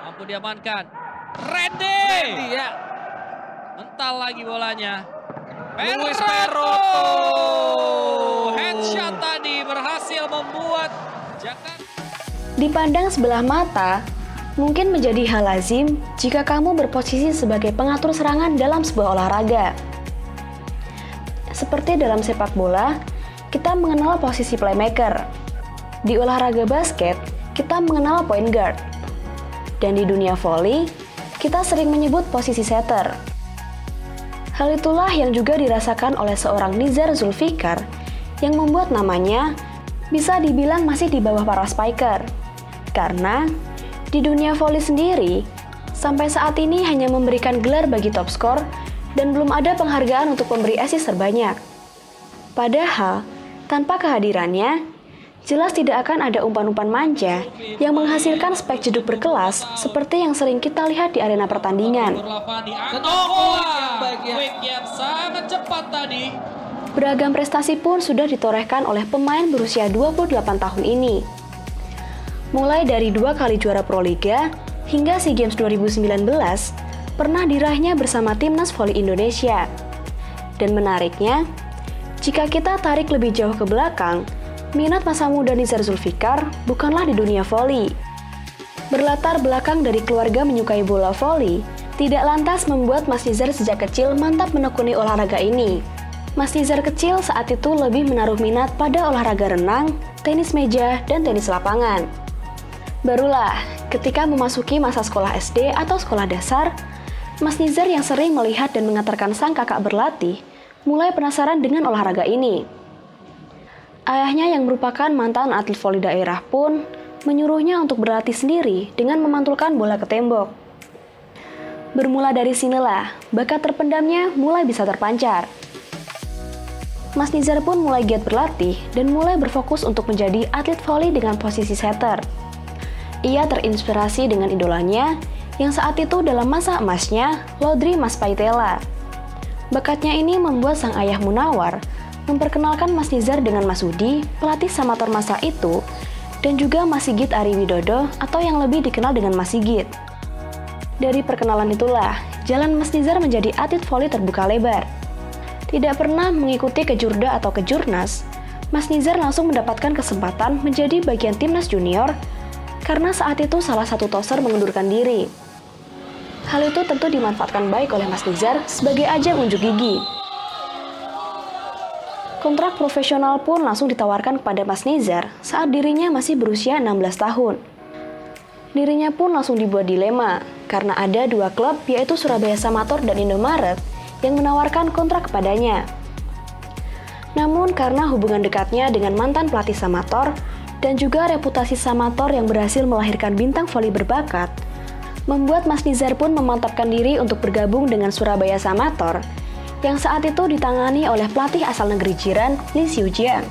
Mampu diamankan. Randy ya. mental lagi bolanya. Luis Peroto. Headshot tadi berhasil membuat Jakarta. Dipandang sebelah mata, mungkin menjadi hal lazim jika kamu berposisi sebagai pengatur serangan dalam sebuah olahraga. Seperti dalam sepak bola, kita mengenal posisi playmaker. Di olahraga basket, kita mengenal point guard. Dan di dunia volley, kita sering menyebut posisi setter. Hal itulah yang juga dirasakan oleh seorang Nizar Zulfikar yang membuat namanya bisa dibilang masih di bawah para spiker. Karena di dunia volley sendiri, sampai saat ini hanya memberikan gelar bagi top skor dan belum ada penghargaan untuk pemberi assist terbanyak. Padahal, tanpa kehadirannya, jelas tidak akan ada umpan-umpan manja yang menghasilkan spek jeduk berkelas seperti yang sering kita lihat di arena pertandingan. Quick yang sangat cepat tadi. Beragam prestasi pun sudah ditorehkan oleh pemain berusia 28 tahun ini. Mulai dari 2 kali juara Proliga hingga SEA Games 2019, pernah diraihnya bersama Timnas Voli Indonesia. Dan menariknya, jika kita tarik lebih jauh ke belakang, minat masa muda Nizar Zulfikar bukanlah di dunia voli. Berlatar belakang dari keluarga menyukai bola voli, tidak lantas membuat Mas Nizar sejak kecil mantap menekuni olahraga ini. Mas Nizar kecil saat itu lebih menaruh minat pada olahraga renang, tenis meja, dan tenis lapangan. Barulah, ketika memasuki masa sekolah SD atau sekolah dasar, Mas Nizar yang sering melihat dan mengantarkan sang kakak berlatih, mulai penasaran dengan olahraga ini. Ayahnya yang merupakan mantan atlet voli daerah pun menyuruhnya untuk berlatih sendiri dengan memantulkan bola ke tembok. Bermula dari sinilah, bakat terpendamnya mulai bisa terpancar. Mas Nizar pun mulai giat berlatih dan mulai berfokus untuk menjadi atlet voli dengan posisi setter. Ia terinspirasi dengan idolanya yang saat itu dalam masa emasnya, Laudry Maspaitela. Bakatnya ini membuat sang ayah Munawar memperkenalkan Mas Nizar dengan Mas Udi, pelatih samator masa itu, dan juga Mas Sigit Ari Widodo atau yang lebih dikenal dengan Mas Sigit. Dari perkenalan itulah, jalan Mas Nizar menjadi atlet voli terbuka lebar. Tidak pernah mengikuti kejurda atau kejurnas, Mas Nizar langsung mendapatkan kesempatan menjadi bagian timnas junior karena saat itu salah satu toser mengundurkan diri. Hal itu tentu dimanfaatkan baik oleh Mas Nizar sebagai ajang unjuk gigi. Kontrak profesional pun langsung ditawarkan kepada Mas Nizar saat dirinya masih berusia 16 tahun. Dirinya pun langsung dibuat dilema, karena ada 2 klub yaitu Surabaya Samator dan Indomaret yang menawarkan kontrak kepadanya. Namun karena hubungan dekatnya dengan mantan pelatih Samator dan juga reputasi Samator yang berhasil melahirkan bintang voli berbakat, membuat Mas Nizar pun memantapkan diri untuk bergabung dengan Surabaya Samator yang saat itu ditangani oleh pelatih asal negeri jiran, Lee Xiujiang.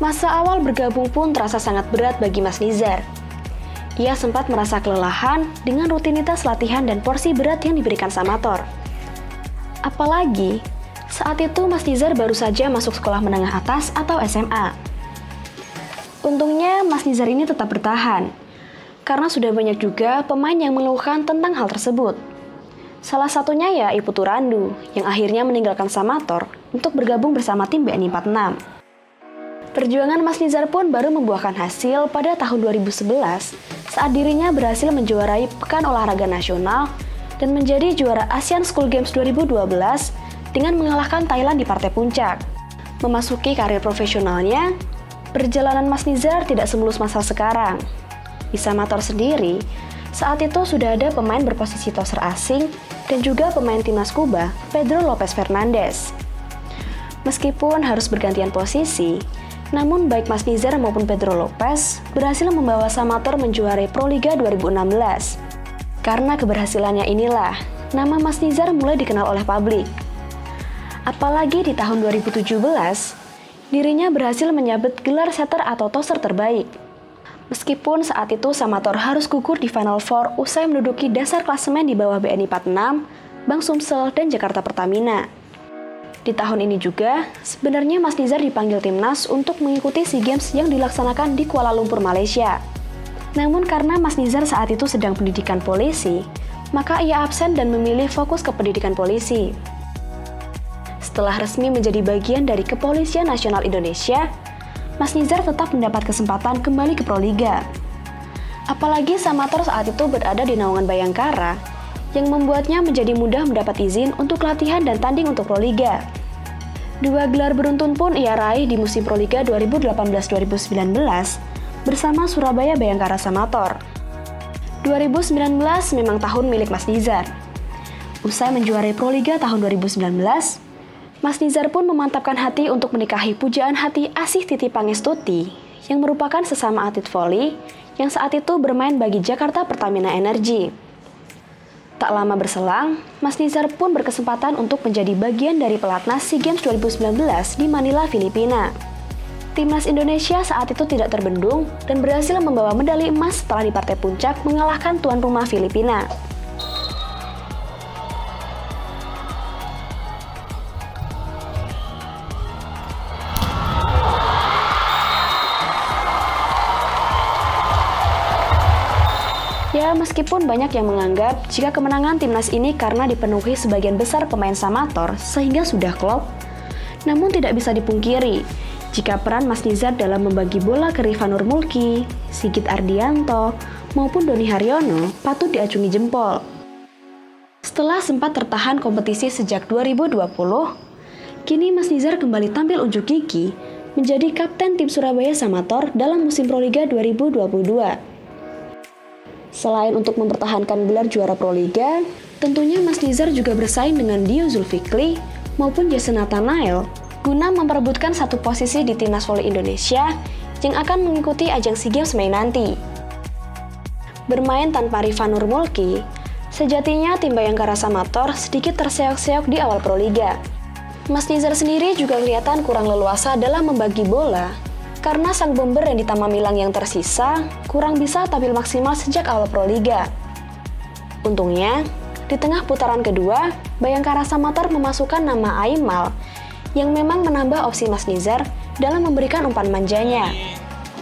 Masa awal bergabung pun terasa sangat berat bagi Mas Nizar. Ia sempat merasa kelelahan dengan rutinitas latihan dan porsi berat yang diberikan Samator. Apalagi, saat itu Mas Nizar baru saja masuk sekolah menengah atas atau SMA. Untungnya Mas Nizar ini tetap bertahan, karena sudah banyak juga pemain yang mengeluhkan tentang hal tersebut. Salah satunya ya Iputu Turandu, yang akhirnya meninggalkan Samator untuk bergabung bersama tim BNI 46. Perjuangan Mas Nizar pun baru membuahkan hasil pada tahun 2011 saat dirinya berhasil menjuarai Pekan Olahraga Nasional dan menjadi juara Asian School Games 2012 dengan mengalahkan Thailand di partai puncak. Memasuki karir profesionalnya, perjalanan Mas Nizar tidak semulus masa sekarang. Di Samator sendiri, saat itu sudah ada pemain berposisi toser asing dan juga pemain timnas Kuba, Pedro Lopez Fernandez. Meskipun harus bergantian posisi, namun baik Mas Nizar maupun Pedro Lopez berhasil membawa Samator menjuarai Proliga 2016. Karena keberhasilannya inilah, nama Mas Nizar mulai dikenal oleh publik. Apalagi di tahun 2017, dirinya berhasil menyabet gelar setter atau toser terbaik. Meskipun saat itu Samator harus gugur di Final Four usai menduduki dasar klasemen di bawah BNI 46, Bank Sumsel, dan Jakarta Pertamina. Di tahun ini juga, sebenarnya Mas Nizar dipanggil timnas untuk mengikuti SEA Games yang dilaksanakan di Kuala Lumpur, Malaysia. Namun karena Mas Nizar saat itu sedang pendidikan polisi, maka ia absen dan memilih fokus ke pendidikan polisi. Setelah resmi menjadi bagian dari Kepolisian Nasional Indonesia, Mas Nizar tetap mendapat kesempatan kembali ke Proliga. Apalagi Samator saat itu berada di naungan Bayangkara, yang membuatnya menjadi mudah mendapat izin untuk latihan dan tanding untuk Proliga. 2 gelar beruntun pun ia raih di musim Proliga 2018-2019 bersama Surabaya Bayangkara Samator. 2019 memang tahun milik Mas Nizar. Usai menjuarai Proliga tahun 2019, Mas Nizar pun memantapkan hati untuk menikahi pujaan hati Asih Titi Pangestuti yang merupakan sesama atlet voli yang saat itu bermain bagi Jakarta Pertamina Energy. Tak lama berselang, Mas Nizar pun berkesempatan untuk menjadi bagian dari pelatnas SEA Games 2019 di Manila, Filipina. Timnas Indonesia saat itu tidak terbendung dan berhasil membawa medali emas setelah di partai puncak mengalahkan tuan rumah Filipina. Ya, meskipun banyak yang menganggap jika kemenangan timnas ini karena dipenuhi sebagian besar pemain Samator sehingga sudah klop, namun tidak bisa dipungkiri jika peran Mas Nizar dalam membagi bola ke Rifanur Mulki, Sigit Ardianto, maupun Doni Haryono patut diacungi jempol. Setelah sempat tertahan kompetisi sejak 2020, kini Mas Nizar kembali tampil unjuk gigi menjadi kapten tim Surabaya Samator dalam musim Proliga 2022. Selain untuk mempertahankan gelar juara Proliga, tentunya Mas Nizar juga bersaing dengan Dio Zulfikri maupun Jason Nathanael guna memperebutkan satu posisi di Timnas Voli Indonesia yang akan mengikuti ajang SEA Games Mei nanti. Bermain tanpa Rifanur Mulki, sejatinya tim Bayangkara Samator sedikit terseok-seok di awal Proliga. Mas Nizar sendiri juga kelihatan kurang leluasa dalam membagi bola, karena sang bomber yang Tama Milang yang tersisa kurang bisa tampil maksimal sejak awal Proliga. Untungnya, di tengah putaran kedua, Bayangkara Samator memasukkan nama Aimal yang memang menambah opsi Mas Nizar dalam memberikan umpan manjanya.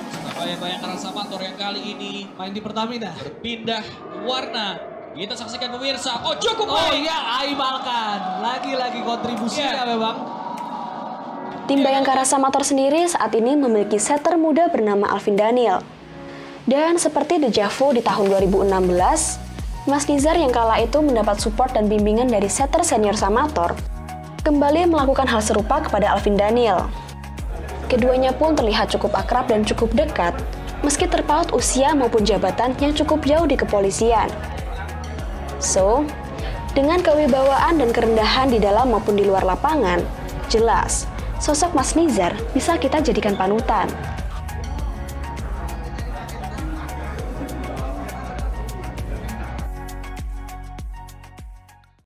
Surabaya Bayangkara Samator yang kali ini Main di Pertamina. berpindah warna. Kita saksikan pemirsa. Oh, cukup Oh baik. iya, Aimalkan. Lagi-lagi kontribusinya memang. Tim Bayangkara Samator sendiri saat ini memiliki setter muda bernama Alvin Daniel. Dan seperti dejavu di tahun 2016, Mas Nizar yang kala itu mendapat support dan bimbingan dari setter senior Samator, kembali melakukan hal serupa kepada Alvin Daniel. Keduanya pun terlihat cukup akrab dan cukup dekat, meski terpaut usia maupun jabatan yang cukup jauh di kepolisian. So, dengan kewibawaan dan kerendahan di dalam maupun di luar lapangan, jelas, sosok Mas Nizar bisa kita jadikan panutan.